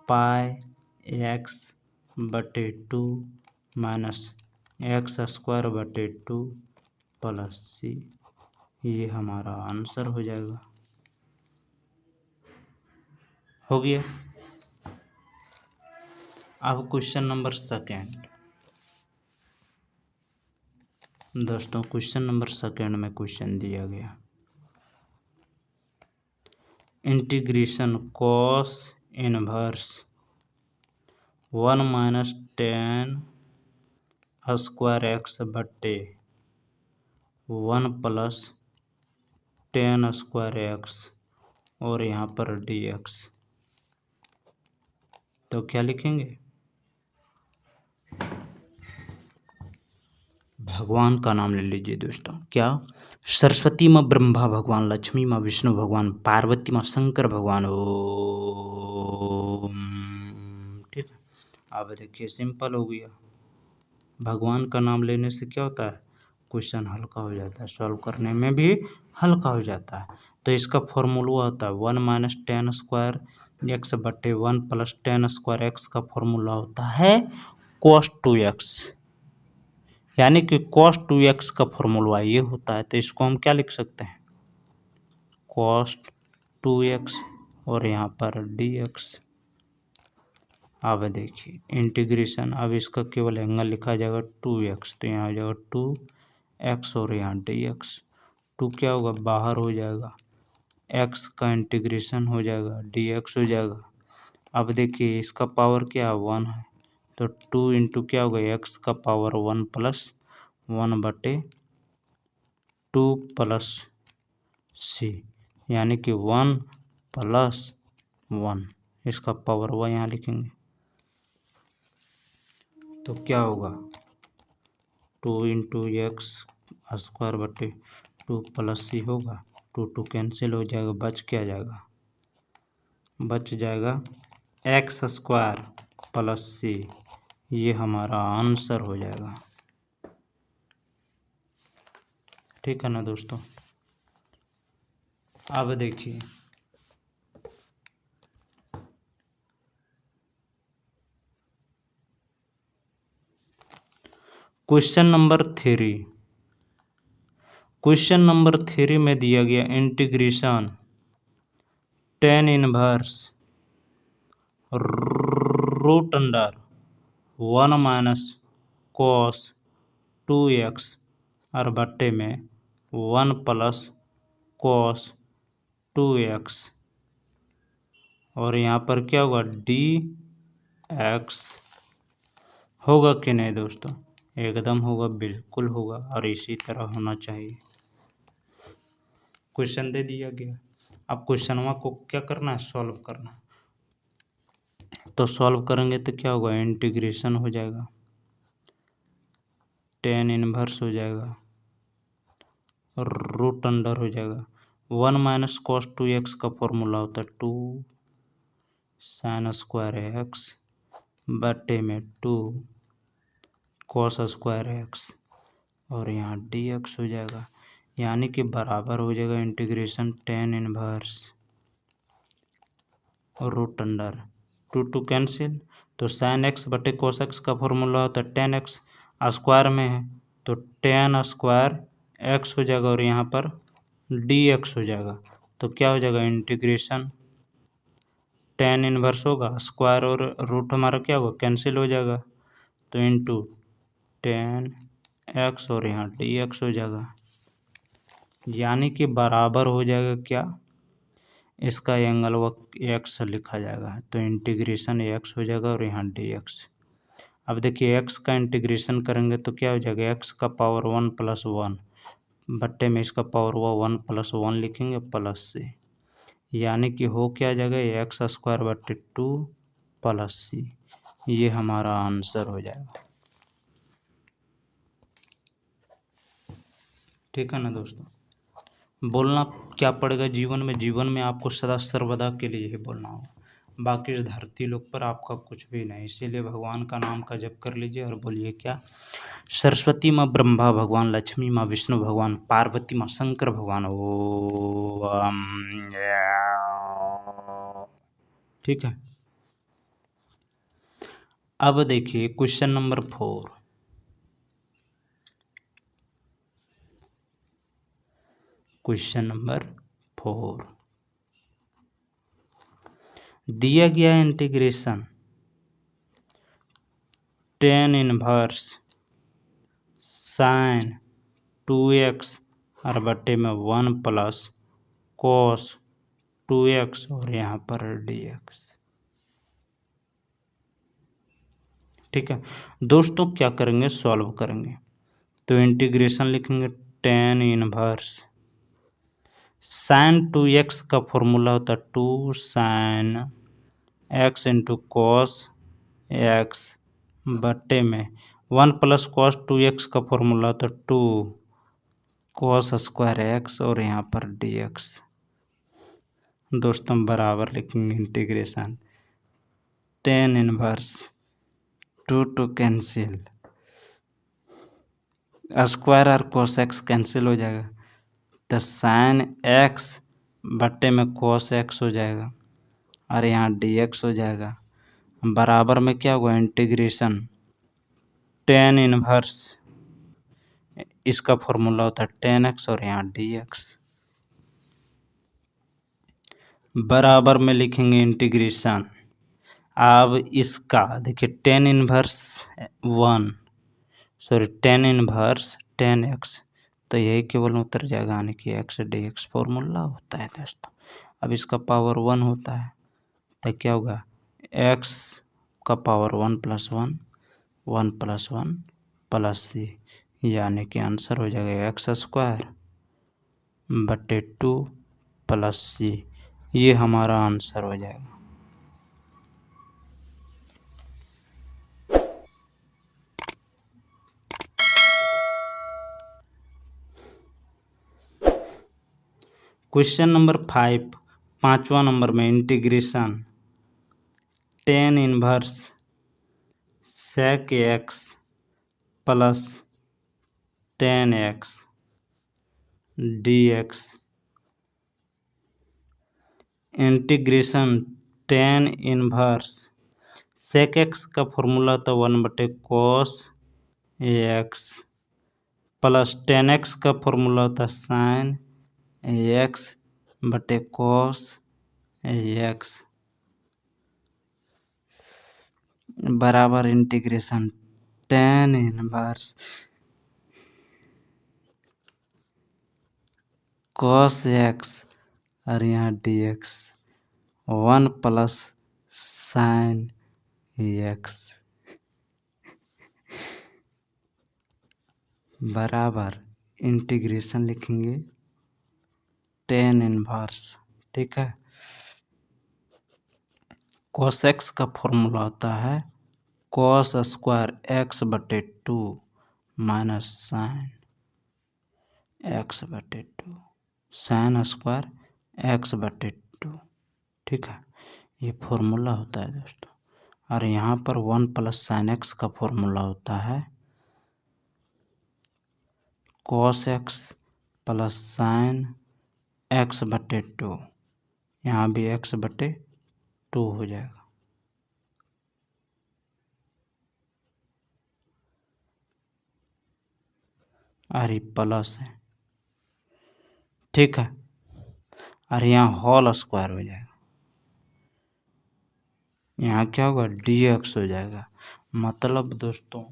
πx/2 - x²/2 + c। ये हमारा आंसर हो जाएगा। हो गया। अब क्वेश्चन नंबर सेकेंड दोस्तों, क्वेश्चन नंबर सेकेंड में क्वेश्चन दिया गया integration cos inverse 1 - tan² x बट्टे 1 + tan² x और यहाँ पर dx, तो क्या लिखेंगे भगवान का नाम ले लीजिए दोस्तों। क्या सरस्वती माँ ब्रह्मा भगवान, लक्ष्मी माँ विष्णु भगवान, पार्वती माँ शंकर भगवान। ओम। ठीक है, अब देखिए सिंपल हो गया। भगवान का नाम लेने से क्या होता है क्वेश्चन हल्का हो जाता है, सॉल्व करने में भी हल्का हो जाता है। तो इसका फॉर्मूला होता है 1 - tan² x बटे 1 + tan² x का फॉर्मूला होता है cos 2x, यानी कि cos 2x का फॉर्मूला ये होता है। तो इसको हम क्या लिख सकते हैं cos 2x और यहाँ पर dx। अब देखिए इंटीग्रेशन, अब इसका केवल एंगल लिखा जाएगा 2x, तो यहाँ हो जाएगा 2x और यहाँ dx, 2 क्या होगा बाहर हो जाएगा, x का इंटीग्रेशन हो जाएगा dx हो जाएगा। अब देखिए इसका पावर क्या 1 है, तो 2 इंटू क्या होगा x का पावर 1 + 1 बटे 2 + c, यानी कि 1 + 1, इसका पावर 1 यहाँ लिखेंगे तो क्या होगा 2 × x² बटे 2 + c होगा। 2 कैंसिल हो जाएगा, बच क्या जाएगा, बच जाएगा x² + c। ये हमारा आंसर हो जाएगा। ठीक है ना दोस्तों। अब देखिए क्वेश्चन नंबर 3। क्वेश्चन नंबर 3 में दिया गया integration tan inverse root under 1 - cos 2x और बट्टे में 1 + cos 2x और यहाँ पर क्या होगा dx होगा कि नहीं दोस्तों, एकदम होगा, बिल्कुल होगा और इसी तरह होना चाहिए। क्वेश्चन दे दिया गया, अब क्वेश्चनवा को क्या करना है, सॉल्व करना। तो सॉल्व करेंगे तो क्या होगा, इंटीग्रेशन हो जाएगा, tan इनवर्स हो जाएगा, रूट अंडर हो जाएगा। 1 - cos 2x का फॉर्मूला होता है 2 sin² x बटे में 2 cos² x और यहाँ dx हो जाएगा, यानी कि बराबर हो जाएगा इंटीग्रेशन tan इनवर्स और रूट अंडर 2 कैंसिल, तो sin x बटे cos x का फॉर्मूला होता है tan x, स्क्वायर में है तो tan² x हो जाएगा और यहाँ पर dx हो जाएगा। तो क्या हो जाएगा इंटीग्रेशन tan इनवर्स होगा, स्क्वायर और रूट हमारा क्या होगा, कैंसिल हो जाएगा, तो इंटू tan x और यहाँ dx हो जाएगा, यानी कि बराबर हो जाएगा क्या, इसका एंगल व x लिखा जाएगा, तो इंटीग्रेशन x हो जाएगा और यहाँ dx। अब देखिए x का इंटीग्रेशन करेंगे तो क्या हो जाएगा, x का पावर 1 + 1 बट्टे में इसका पावर हुआ 1 + 1 लिखेंगे प्लस से, यानी कि हो क्या जाएगा x² बटे 2 + c। ये हमारा आंसर हो जाएगा। ठीक है ना दोस्तों। बोलना क्या पड़ेगा जीवन में, जीवन में आपको सदा सर्वदा के लिए ही बोलना होगा, बाकी इस धरती लोक पर आपका कुछ भी नहीं। इसीलिए भगवान का नाम का जप कर लीजिए और बोलिए क्या, सरस्वती माँ ब्रह्मा भगवान, लक्ष्मी माँ विष्णु भगवान, पार्वती माँ शंकर भगवान, ओम। ठीक है। अब देखिए क्वेश्चन नंबर 4। क्वेश्चन नंबर 4 दिया गया integration tan inverse sin 2x और बटे में 1 + cos 2x और यहाँ पर dx। ठीक है दोस्तों, क्या करेंगे, सॉल्व करेंगे तो इंटीग्रेशन लिखेंगे tan इनवर्स sin 2x का फॉर्मूला होता है 2 sin x × cos x बटे में 1 + cos 2x का फॉर्मूला होता है 2 cos² x और यहाँ पर dx। दोस्तों बराबर लिखेंगे integration tan inverse 2 cancel, square और cos x कैंसिल हो जाएगा, तो sin x बटे में cos x हो जाएगा और यहाँ dx हो जाएगा, बराबर में क्या होगा इंटीग्रेशन tan इनवर्स, इसका फॉर्मूला होता है tan x और यहाँ dx, बराबर में लिखेंगे इंटीग्रेशन। अब इसका देखिए tan inverse tan inverse tan x, तो यही केवल उतर जाएगा, यानी कि x dx फॉर्मूला होता है दोस्तों। अब इसका पावर 1 होता है तो क्या होगा, x का पावर 1 + 1 1 + 1 + c, यानी कि आंसर हो जाएगा x² बटे 2 प्लस सी, ये हमारा आंसर हो जाएगा। क्वेश्चन नंबर 5, 5वां नंबर में integration tan inverse sec X plus tan X D X, integration tan inverse sec X का फॉर्मूला था 1/cos X plus tan X का फॉर्मूला था साइन एक्स बटे cos एक्स बराबर integration tan inverse cos X और यहाँ D X 1 plus sine X बराबर integration लिखेंगे टेन इनवर्स, ठीक है। cos एक्स का फॉर्मूला होता है cos स्क्वायर एक्स बटे 2 माइनस साइन एक्स बटे 2, साइन स्क्वायर एक्स बटे 2, ठीक है। ये फॉर्मूला होता है दोस्तों। और यहाँ पर 1 प्लस साइन एक्स का फॉर्मूला होता है cos x plus sine X बटे 2, यहाँ भी एक्स बटे 2 हो जाएगा। और ये प्लस है, ठीक है। और यहाँ होल स्क्वायर हो जाएगा, यहाँ क्या होगा डी एक्स हो जाएगा। मतलब दोस्तों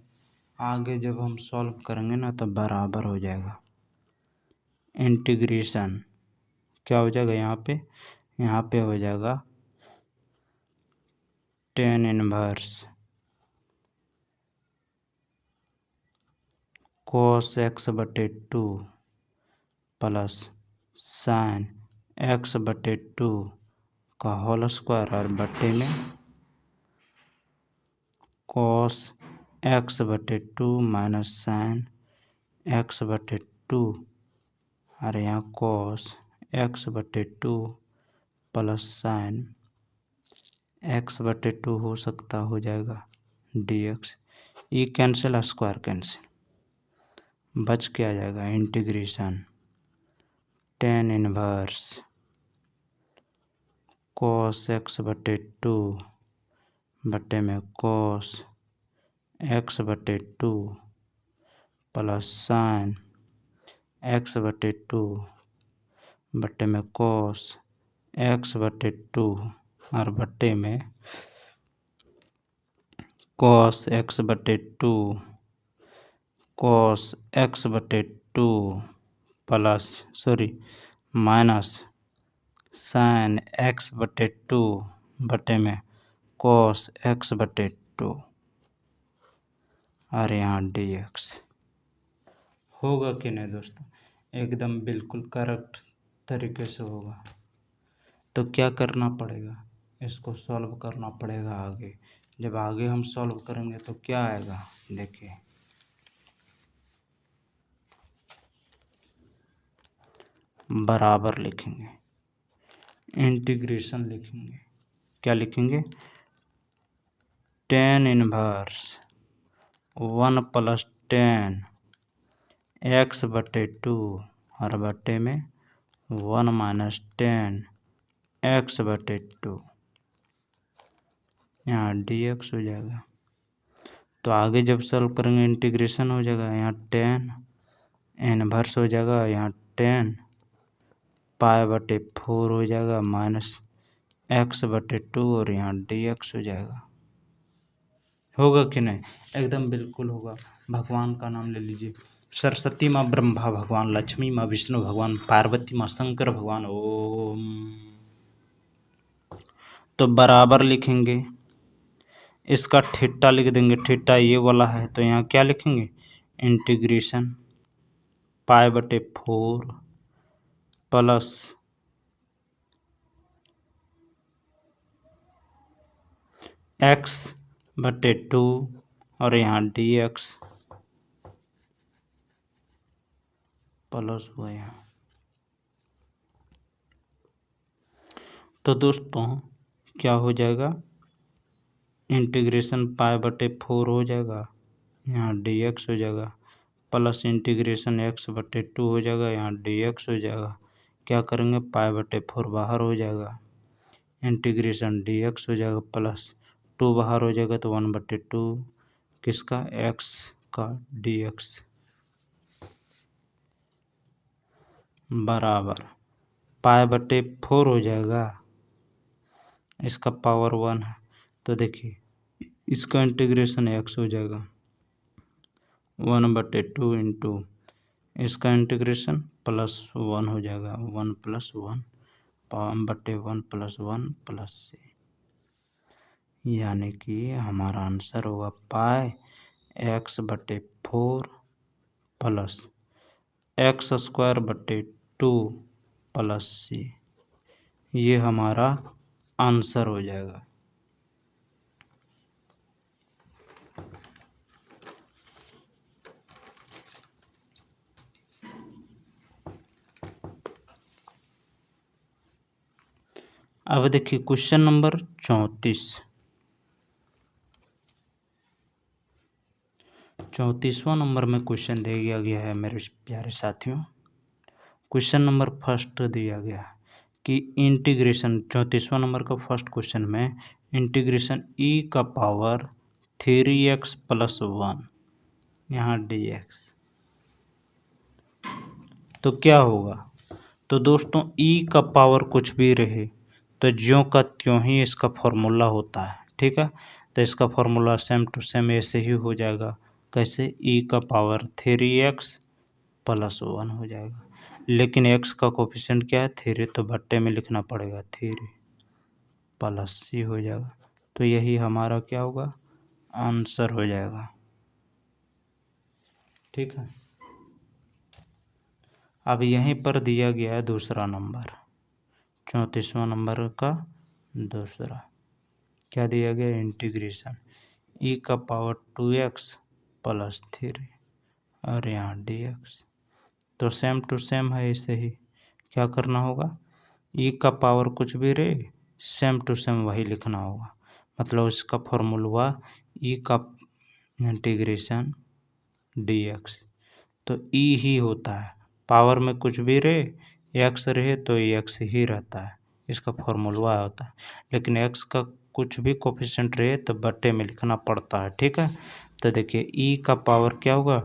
आगे जब हम सॉल्व करेंगे ना तो बराबर हो जाएगा। इंटीग्रेशन क्या हो जाएगा यहाँ पे हो जाएगा टेन इनवर्स cos एक्स बटे 2 प्लस साइन एक्स बटे 2 का होल स्क्वायर और बटे में cos एक्स बटे 2 माइनस साइन एक्स बटे 2 और यहाँ cos एक्स बटे 2 प्लस साइन एक्स बटे 2 हो सकता हो जाएगा डी एक्स, ये कैंसिल स्क्वायर कैंसिल बच के आ जाएगा integration tan inverse cos x बटे 2 बटे में cos एक्स बटे 2 प्लस साइन एक्स बटे 2 बटे में cos एक्स बटे 2 और बटे में cos एक्स बटे 2 cos एक्स बटे 2 माइनस साइन एक्स बटे 2 बटे में cos एक्स बटे 2 और यहाँ डी एक्स होगा कि नहीं दोस्तों, एकदम बिल्कुल करेक्ट तरीके से होगा। तो क्या करना पड़ेगा, इसको सॉल्व करना पड़ेगा आगे। जब आगे हम सॉल्व करेंगे तो क्या आएगा देखिए, बराबर लिखेंगे, इंटीग्रेशन लिखेंगे, क्या लिखेंगे tan inverse 1 plus tan x बटे 2 और बटे में 1 माइनस टेन एक्स बटे 2, यहाँ डी एक्स हो जाएगा। तो आगे जब सॉल्व करेंगे इंटीग्रेशन हो जाएगा, यहाँ टेन इनवर्स हो जाएगा, यहाँ टेन पाई बटे 4 हो जाएगा माइनस एक्स बटे 2 और यहाँ डी एक्स हो जाएगा। होगा कि नहीं, एकदम बिल्कुल होगा। भगवान का नाम ले लीजिए, सरस्वती माँ, ब्रह्मा भगवान, लक्ष्मी माँ, विष्णु भगवान, पार्वती माँ, शंकर भगवान, ओम। तो बराबर लिखेंगे, इसका थीटा लिख देंगे, थीटा ये वाला है तो यहाँ क्या लिखेंगे इंटीग्रेशन पाई बटे 4 प्लस एक्स बटे 2 और यहाँ डी एक्स प्लस हुआ यहाँ। तो दोस्तों क्या हो जाएगा, इंटीग्रेशन पाई बटे 4 हो जाएगा, यहाँ डी एक्स हो जाएगा, प्लस इंटीग्रेशन एक्स बटे 2 हो जाएगा, यहाँ डी एक्स हो जाएगा। क्या करेंगे, पाई बटे 4 बाहर हो जाएगा, इंटीग्रेशन डी एक्स हो जाएगा, प्लस 2 बाहर हो जाएगा तो 1/2 किसका, एक्स का डी एक्स बराबर पाई बटे 4 हो जाएगा, इसका पावर 1 है तो देखिए इसका इंटीग्रेशन एक्स हो जाएगा 1/2 इंटू इसका इंटीग्रेशन +1 हो जाएगा 1 + 1 बटे 1 + 1 प्लस c, यानी कि हमारा आंसर होगा पाई x/4 plus x² plus c, ये हमारा आंसर हो जाएगा। अब देखिए क्वेश्चन नंबर 34वां नंबर में क्वेश्चन दिया गया है मेरे प्यारे साथियों। क्वेश्चन नंबर फर्स्ट दिया गया है कि इंटीग्रेशन 34वां नंबर का फर्स्ट क्वेश्चन में इंटीग्रेशन e का पावर 3x + 1 यहाँ dx, तो क्या होगा। तो दोस्तों e का पावर कुछ भी रहे तो ज्यों का त्यों ही इसका फॉर्मूला होता है, ठीक है। तो इसका फॉर्मूला सेम टू सेम ऐसे ही हो जाएगा, कैसे, e का पावर 3x + 1 हो जाएगा, लेकिन x का कोफिशिएंट क्या है 3, तो बट्टे में लिखना पड़ेगा 3 प्लस c हो जाएगा। तो यही हमारा क्या होगा, आंसर हो जाएगा, ठीक है। अब यहीं पर दिया गया है दूसरा नंबर, 34वां नंबर का दूसरा क्या दिया गया, इंटीग्रेशन e का पावर 2x + 3 और यहाँ dx, तो सेम टू सेम है, ऐसे ही क्या करना होगा, e का पावर कुछ भी रहे सेम टू सेम वही लिखना होगा, मतलब इसका फॉर्मूला हुआ e का इंटीग्रेशन dx, तो e ही होता है, पावर में कुछ भी रहे x रहे तो x ही रहता है, इसका फॉर्मूला होता है, लेकिन x का कुछ भी कोफिशिएंट रहे तो बट्टे में लिखना पड़ता है, ठीक है। तो देखिए e का पावर क्या होगा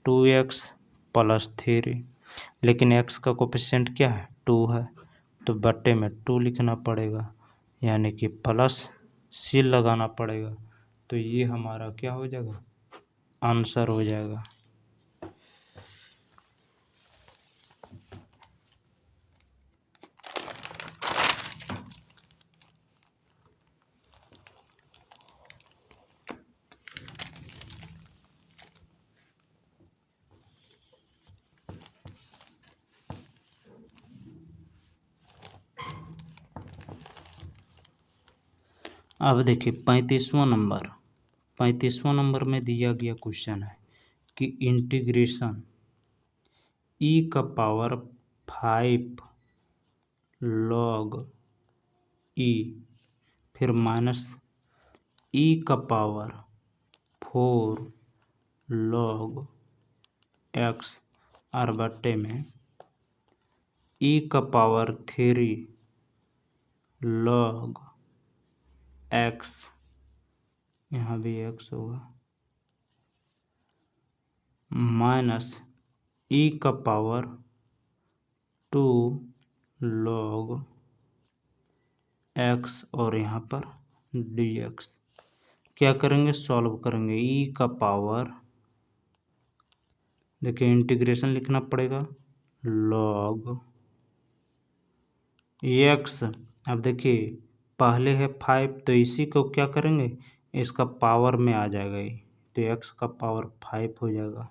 2x + 3, लेकिन x का कोफिशिएंट क्या है 2 है, तो बट्टे में 2 लिखना पड़ेगा, यानी कि प्लस c लगाना पड़ेगा, तो ये हमारा क्या हो जाएगा, आंसर हो जाएगा। अब देखिए 35वां नंबर में दिया गया क्वेश्चन है कि इंटीग्रेशन e का पावर 5 log e फिर माइनस e का पावर 4 log x और बट्टे में e का पावर 3 log x, यहाँ भी x होगा, माइनस e का पावर 2 log x और यहाँ पर dx, क्या करेंगे, सॉल्व करेंगे, e का पावर, देखिए इंटीग्रेशन लिखना पड़ेगा log x, अब देखिए पहले है 5 तो इसी को क्या करेंगे, इसका पावर में आ जाएगा ये, तो x का पावर 5 हो जाएगा,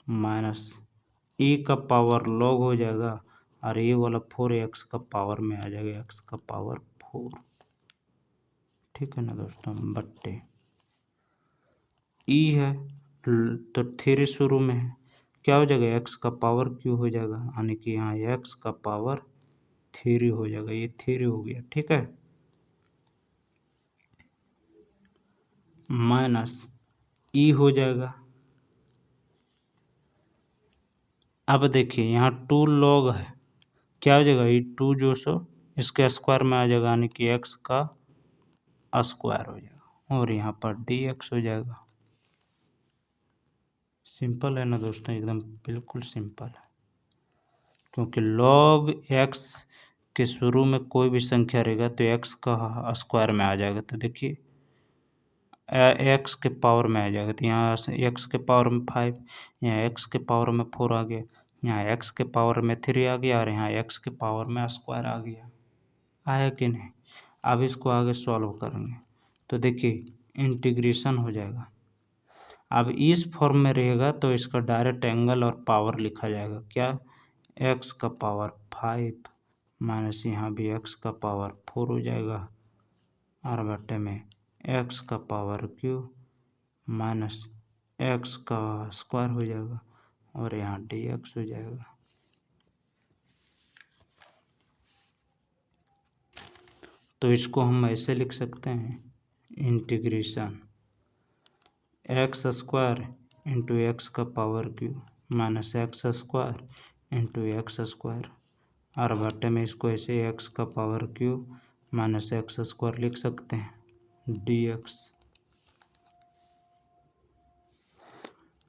माइनस e का पावर log हो जाएगा और ये वाला 4 x का पावर में आ जाएगा, x का पावर 4, ठीक है ना दोस्तों, बट्टे ई है तो 3 शुरू में है, क्या हो जाएगा एक्स का पावर क्यू हो जाएगा, यानी कि यहाँ एक्स का पावर 3 हो जाएगा, ये 3 हो गया। ठीक है, माइनस ई हो जाएगा। अब देखिए यहाँ 2 लॉग है, क्या हो जाएगा ये 2 जो सो इसके स्क्वायर में आ जाएगा, यानी कि एक्स का स्क्वायर हो जाएगा और यहाँ पर डी एक्स हो जाएगा। सिंपल है ना दोस्तों, एकदम बिल्कुल सिंपल है, क्योंकि log x के शुरू में कोई भी संख्या रहेगा तो x का स्क्वायर में आ जाएगा। तो देखिए x के पावर में आ जाएगा, तो यहाँ x के पावर में 5, यहाँ x के पावर में 4 आ गया, यहाँ x के पावर में 3 आ गया और यहाँ x के पावर में स्क्वायर आ गया। आया कि नहीं? अब इसको आगे सॉल्व करेंगे तो देखिए इंटीग्रेशन हो जाएगा। अब इस फॉर्म में रहेगा तो इसका डायरेक्ट एंगल और पावर लिखा जाएगा, क्या x का पावर 5 माइनस यहाँ भी x का पावर 4 हो जाएगा और बटे में x का पावर क्यू माइनस x का स्क्वायर हो जाएगा और यहाँ dx हो जाएगा। तो इसको हम ऐसे लिख सकते हैं, integration x square into x का power q minus x square into x square और बटे में इसको ऐसे एक्स का power q minus x square लिख सकते हैं डी एक्स।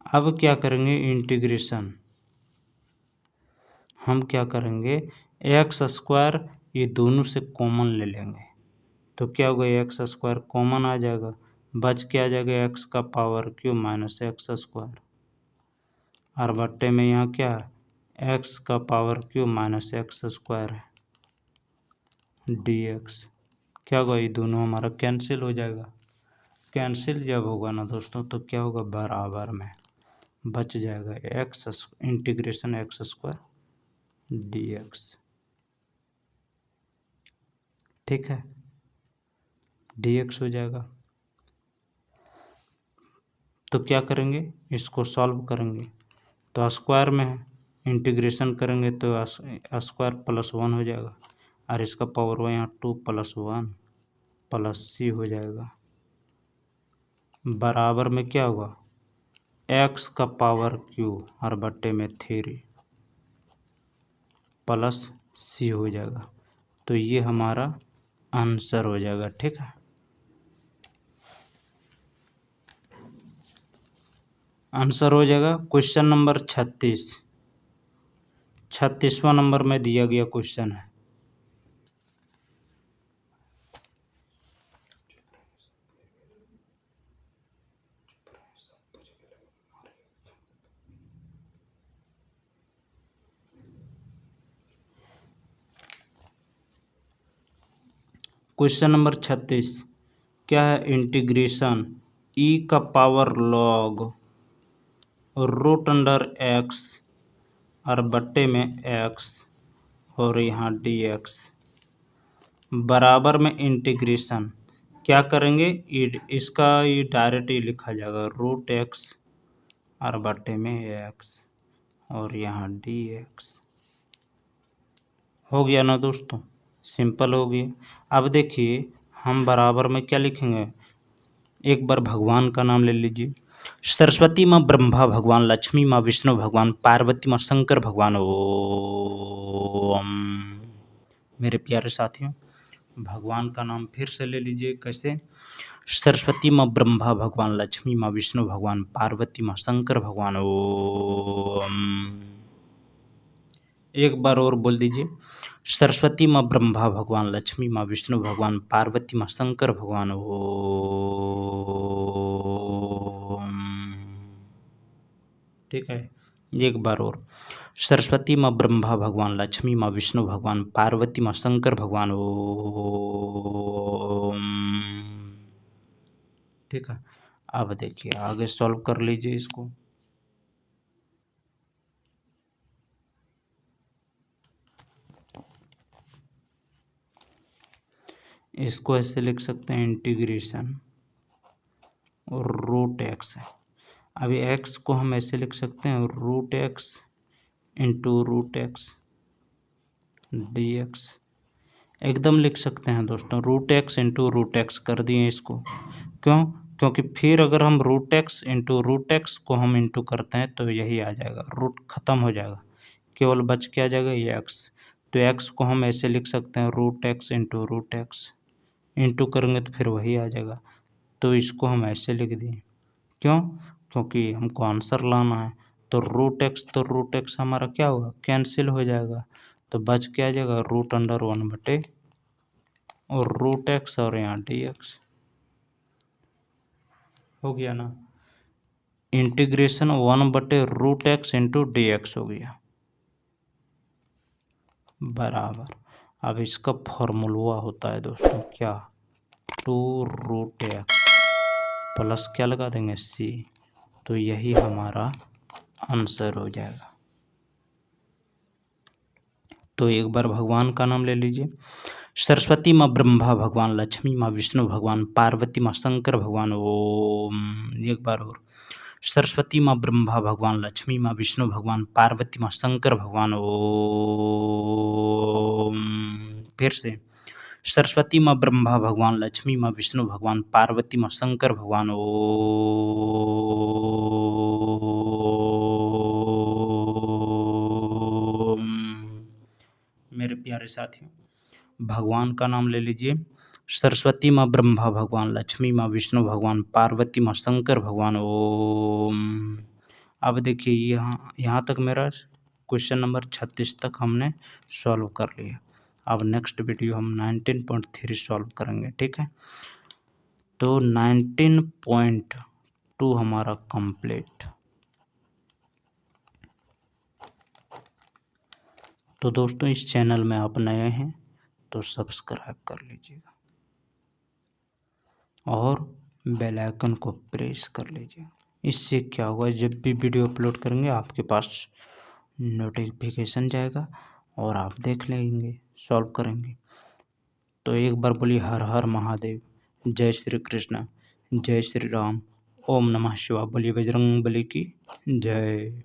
अब क्या करेंगे इंटीग्रेशन, हम क्या करेंगे एक्स स्क्वायर ये दोनों से कॉमन ले लेंगे तो क्या होगा एक्स स्क्वायर कॉमन आ जाएगा, बच के आ जाएगा एक्स का power q minus x square और बट्टे में यहाँ क्या है एक्स का power q minus x square है डी एक्स। क्या होगा ये दोनों हमारा कैंसिल हो जाएगा, कैंसिल जब होगा ना दोस्तों तो क्या होगा बराबर में बच जाएगा x integration x square D x. ठीक है, डी एक्स हो जाएगा। तो क्या करेंगे इसको सॉल्व करेंगे तो स्क्वायर में है, इंटीग्रेशन करेंगे तो स्क्वायर प्लस 1 हो जाएगा और इसका पावर हुआ यहाँ 2 प्लस 1 प्लस सी हो जाएगा बराबर में क्या होगा एक्स का पावर क्यू और बट्टे में 3 प्लस सी हो जाएगा। तो ये हमारा आंसर हो जाएगा। ठीक है, आंसर हो जाएगा क्वेश्चन नंबर 36वां नंबर में दिया गया क्वेश्चन है। क्वेश्चन नंबर 36 क्या है इंटीग्रेशन ई का power log root under X और बट्टे में एक्स और यहाँ डी एक्स बराबर में इंटीग्रेशन क्या करेंगे इसका ये डायरेक्ट ही लिखा जाएगा रूट एक्स और बट्टे में एक्स और यहाँ डी एक्स। हो गया ना दोस्तों, सिंपल हो गया। अब देखिए हम बराबर में क्या लिखेंगे, एक बार भगवान का नाम ले लीजिए, सरस्वती माँ ब्रह्मा भगवान, लक्ष्मी माँ विष्णु भगवान, पार्वती माँ शंकर भगवान। ओम। मेरे प्यारे साथियों भगवान का नाम फिर से ले लीजिए, कैसे, सरस्वती माँ ब्रह्मा भगवान, लक्ष्मी माँ विष्णु भगवान, पार्वती माँ शंकर भगवान। ओम। एक बार और बोल दीजिए, सरस्वती माँ ब्रह्मा भगवान, लक्ष्मी माँ विष्णु भगवान, पार्वती माँ शंकर भगवान। ओम। ठीक है, एक बार और, सरस्वती माँ ब्रह्मा भगवान, लक्ष्मी माँ विष्णु भगवान, पार्वती माँ शंकर भगवान। ओम। ठीक है, अब देखिए आगे सॉल्व कर लीजिए इसको। इसको ऐसे लिख सकते हैं इंटीग्रेशन और रूट एक्स है। अभी एक्स को हम ऐसे लिख सकते हैं root X into root X D X, एकदम लिख सकते हैं दोस्तों। Root X into root X कर दिए इसको, क्यों? क्योंकि फिर अगर हम root X into root X को हम इंटू करते हैं तो यही आ जाएगा, रूट खत्म हो जाएगा, केवल बच के आ जाएगा ये एक्स। तो एक्स को हम ऐसे लिख सकते हैं root X into root X, into करेंगे तो फिर वही आ जाएगा। तो इसको हम ऐसे लिख दिए, क्यों? क्योंकि हमको आंसर लाना है। तो रूट एक्स हमारा क्या होगा, कैंसिल हो जाएगा, तो बच के आ जाएगा रूट अंडर 1/, और रूट एक्स और यहाँ डी एक्स हो गया ना। Integration 1/√x into D x हो गया बराबर। अब इसका फॉर्मूला होता है दोस्तों क्या, 2√x प्लस क्या लगा देंगे c, तो यही हमारा आंसर हो जाएगा। तो एक बार भगवान का नाम ले लीजिए। सरस्वती माँ ब्रह्मा भगवान, लक्ष्मी माँ विष्णु भगवान, पार्वती माँ शंकर भगवान। ओम, एक बार और। सरस्वती माँ ब्रह्मा भगवान, लक्ष्मी माँ विष्णु भगवान, पार्वती माँ शंकर भगवान। ओम, फिर से। सरस्वती माँ ब्रह्मा भगवान, लक्ष्मी माँ विष्णु भगवान, पार्वती माँ शंकर भगवान। ओम। मेरे प्यारे साथियों, भगवान का नाम ले लीजिए। सरस्वती माँ ब्रह्मा भगवान, लक्ष्मी माँ विष्णु भगवान, पार्वती माँ शंकर भगवान। ओम। अब देखिए यहाँ तक मेरा क्वेश्चन नंबर 36 तक हमने सॉल्व कर लिया। अब नेक्स्ट वीडियो हम 19.3 सॉल्व करेंगे, ठीक है। तो 19.2 हमारा कंप्लीट। तो दोस्तों इस चैनल में आप नए हैं तो सब्सक्राइब कर लीजिएगा और बेल आइकन को प्रेस कर लीजिएगा। इससे क्या होगा, जब भी वीडियो अपलोड करेंगे आपके पास नोटिफिकेशन जाएगा और आप देख लेंगे, सॉल्व करेंगे। तो एक बार बोलिए हर हर महादेव, जय श्री कृष्ण, जय श्री राम, ओम नमः शिवाय। बोलिए बजरंगबली की जय।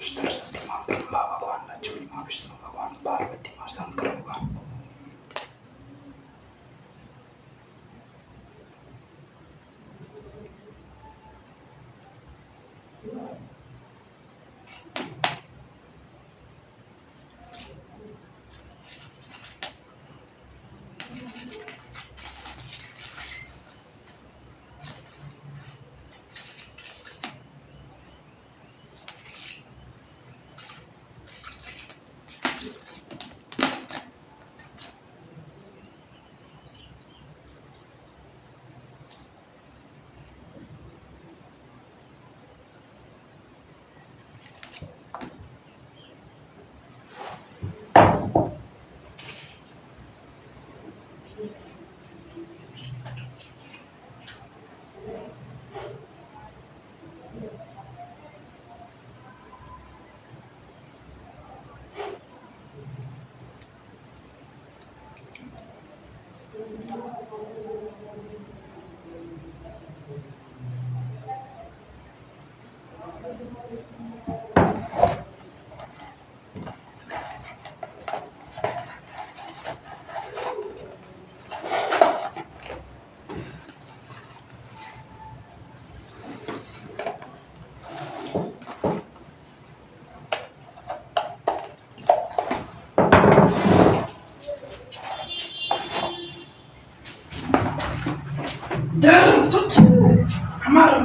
सरस्वती माँ ब्रह्मा भगवान, लक्ष्मी माँ विष्णु भगवान, पार्वती माँ शंकर भगवान। हमारा